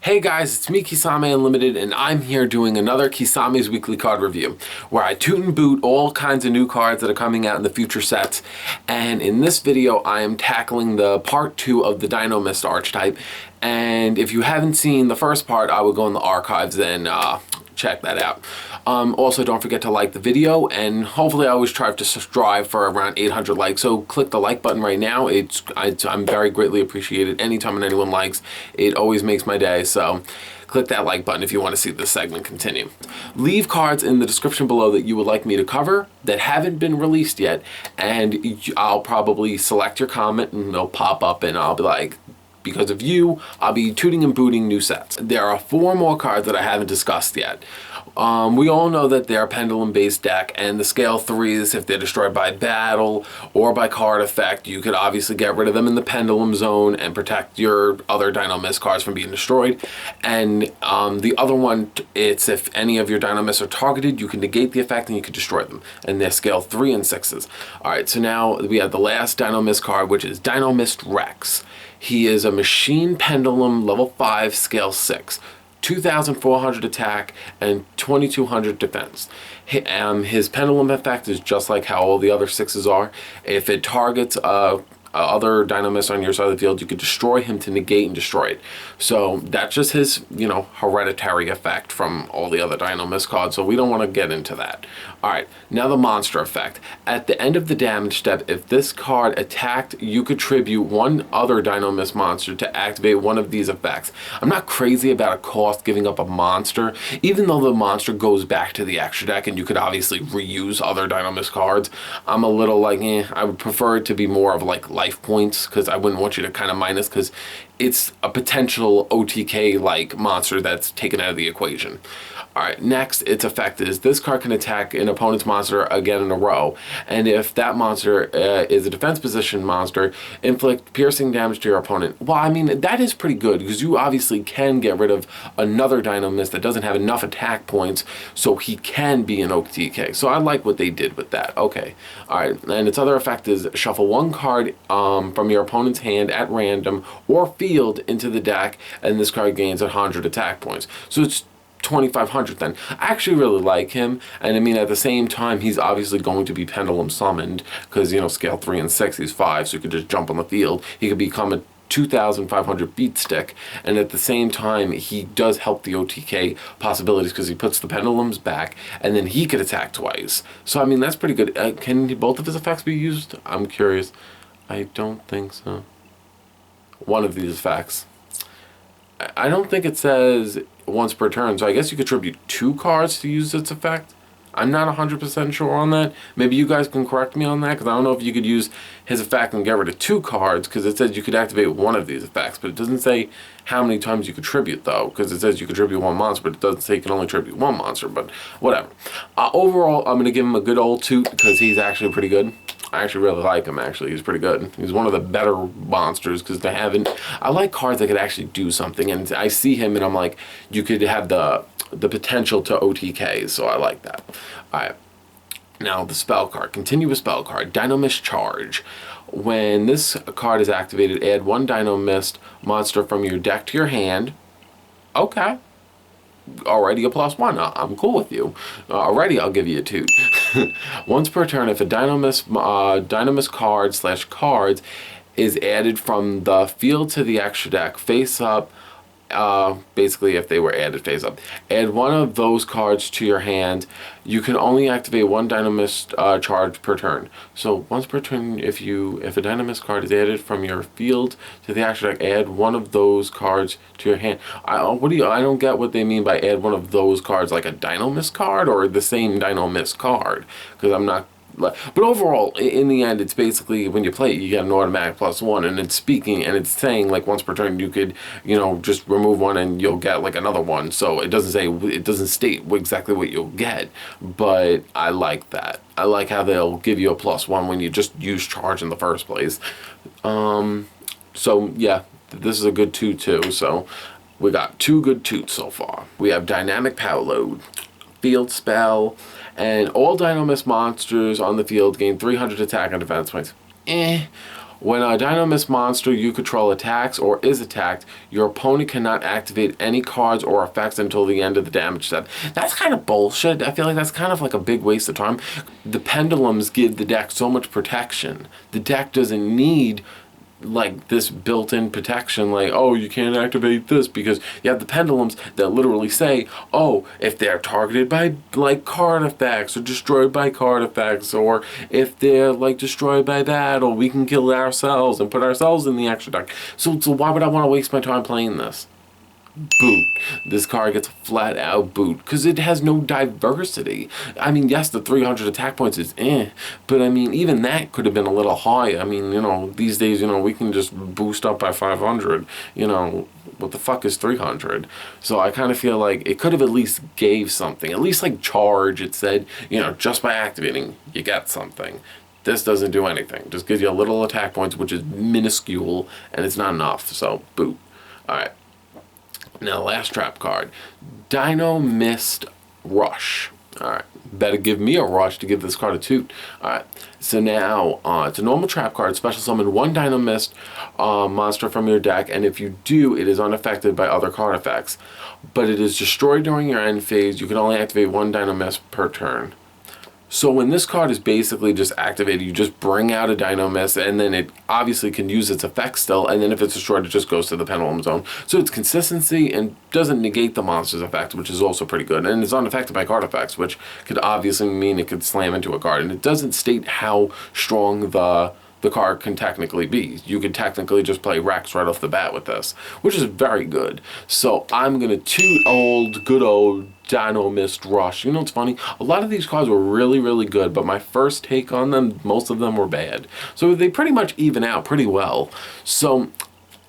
Hey guys, it's me Kisame Unlimited, and I'm here doing another Kisame's Weekly Card Review, where I toot and boot all kinds of new cards that are coming out in the future sets. And in this video, I am tackling the part 2 of the Dinomist Archetype. And if you haven't seen the first part, I would go in the archives and check that out. Also, don't forget to like the video, and hopefully I always try to strive for around 800 likes, so click the like button right now. I'm very greatly appreciated. Anytime anyone likes, it always makes my day, so click that like button if you want to see this segment continue. Leave cards in the description below that you would like me to cover that haven't been released yet, and I'll probably select your comment and they'll pop up and I'll be like, because of you, I'll be tooting and booting new sets. There are 4 more cards that I haven't discussed yet. We all know that they're a pendulum-based deck, and the scale 3s, if they're destroyed by battle or by card effect, you could obviously get rid of them in the pendulum zone and protect your other Dinomist cards from being destroyed. And the other one, it's if any of your Dinomists are targeted, you can negate the effect and you can destroy them. And they're scale 3 and 6s. Alright, so now we have the last Dinomist card, which is Dinomist Rex. He is a machine pendulum level 5 scale 6. 2,400 attack and 2,200 defense. His pendulum effect is just like how all the other 6s are. If it targets other Dinomist on your side of the field, you could destroy him to negate and destroy it. So that's just his, hereditary effect from all the other Dinomist cards, so we don't want to get into that. Alright, now the monster effect. At the end of the damage step, if this card attacked, you could tribute one other Dinomist monster to activate one of these effects. I'm not crazy about a cost giving up a monster, even though the monster goes back to the extra deck and you could obviously reuse other Dinomist cards. I'm a little like, I would prefer it to be more of like life points, because I wouldn't want you to kind of minus, because it's a potential OTK like monster that's taken out of the equation. Alright, next, its effect is this card can attack an opponent's monster again in a row, and if that monster is a defense position monster, inflict piercing damage to your opponent. Well, I mean, that is pretty good, because you obviously can get rid of another Dinomist that doesn't have enough attack points, so he can be an OTK. So I like what they did with that. Okay. Alright, and its other effect is shuffle one card from your opponent's hand at random or field into the deck, and this card gains 100 attack points. So it's 2,500 then. I actually really like him, and I mean, at the same time, he's obviously going to be pendulum summoned, because, scale 3 and 6, he's 5, so you could just jump on the field. He could become a 2,500 beat stick, and at the same time, he does help the OTK possibilities, because he puts the pendulums back, and then he could attack twice. So, I mean, that's pretty good. Can both of his effects be used? I'm curious. I don't think so. One of these effects. I don't think it says once per turn, so I guess you could tribute 2 cards to use its effect. I'm not 100% sure on that. Maybe you guys can correct me on that, because I don't know if you could use his effect and get rid of 2 cards, because it says you could activate one of these effects, but it doesn't say how many times you could tribute, though, because it says you could tribute 1 monster, but it doesn't say you can only tribute 1 monster, but whatever. Overall, I'm going to give him a good old toot, because he's actually pretty good. I actually really like him, actually. He's pretty good. He's one of the better monsters, because they haven't... I like cards that could actually do something, and I see him and I'm like, you could have the potential to OTK, so I like that. Alright. Now, the spell card. Continuous spell card. Dinomist Charge. When this card is activated, add 1 Dinomist monster from your deck to your hand. Okay. Already a +1. I'm cool with you. Already I'll give you a toot. Once per turn, if a Dinomist card / cards is added from the field to the extra deck face up, basically if they were added face up, add one of those cards to your hand. You can only activate 1 Dinomist charge per turn. So once per turn, if a Dinomist card is added from your field to the extra deck, add one of those cards to your hand. I don't get what they mean by add one of those cards, like a Dinomist card or the same Dinomist card, because I'm not. But overall, in the end, it's basically, when you play it, you get an automatic +1, and it's speaking, and it's saying, like, once per turn, you could, just remove 1, and you'll get, like, another one. So it doesn't state exactly what you'll get, but I like that. I like how they'll give you a +1 when you just use charge in the first place. So, yeah, this is a good toot, too. So we got 2 good toots so far. We have Dynamic Power Load, Field Spell, and all Dinomist monsters on the field gain 300 attack and defense points. When a Dinomist monster you control attacks or is attacked, your opponent cannot activate any cards or effects until the end of the damage step. That's kind of bullshit. I feel like that's kind of like a big waste of time. The pendulums give the deck so much protection. The deck doesn't need like this built-in protection, like, oh, you can't activate this, because you have the pendulums that literally say, oh, if they're targeted by like card effects or destroyed by card effects, or if they're like destroyed by battle, we can kill ourselves and put ourselves in the extra deck. So why would I want to waste my time playing this? Boot. This card gets a flat out boot because it has no diversity. I mean, yes, the 300 attack points is but I mean, even that could have been a little high. I mean, you know, these days, you know, we can just boost up by 500. You know, what the fuck is 300? So I kind of feel like it could have at least gave something. At least like charge, it said, you know, just by activating, you get something. This doesn't do anything. Just gives you a little attack points, which is minuscule, and it's not enough. So, boot. All right. Now, last trap card, Dinomist Rush. Alright, better give me a rush to give this card a toot. Alright, so now, it's a normal trap card. Special summon one Dinomist monster from your deck, and if you do, it is unaffected by other card effects. But it is destroyed during your end phase. You can only activate one Dinomist per turn. So when this card is basically just activated, you just bring out a Dinomist, and then it obviously can use its effects still, and then if it's destroyed, it just goes to the pendulum zone. So it's consistency and doesn't negate the monster's effect, which is also pretty good. And it's unaffected by card effects, which could obviously mean it could slam into a card. And it doesn't state how strong the card can technically be. You could technically just play Rex right off the bat with this, which is very good. So I'm going to toot good old Dinomist Rush. You know what's funny? A lot of these cards were really, really good, but my first take on them, most of them were bad. So they pretty much even out pretty well. So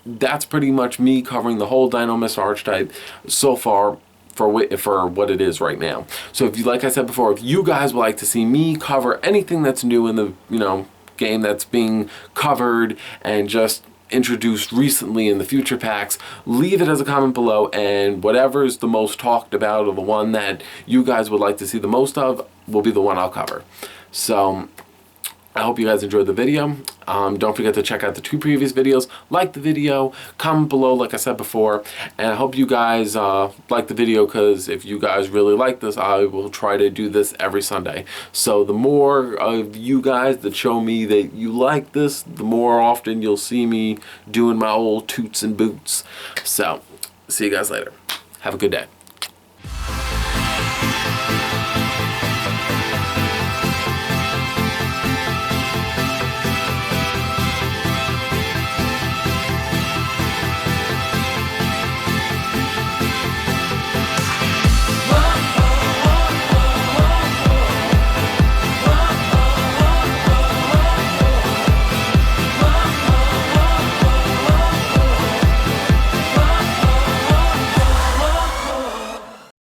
that's pretty much me covering the whole Dinomist Archetype so far for what it is right now. So if you, like I said before, if you guys would like to see me cover anything that's new in the, you know, game that's being covered and just introduced recently in the future packs, leave it as a comment below, and whatever is the most talked about or the one that you guys would like to see the most of will be the one I'll cover. So I hope you guys enjoyed the video. Don't forget to check out the 2 previous videos. Like the video, comment below like I said before, and I hope you guys like the video, because if you guys really like this, I will try to do this every Sunday. So the more of you guys that show me that you like this, the more often you'll see me doing my old toots and boots. So see you guys later. Have a good day.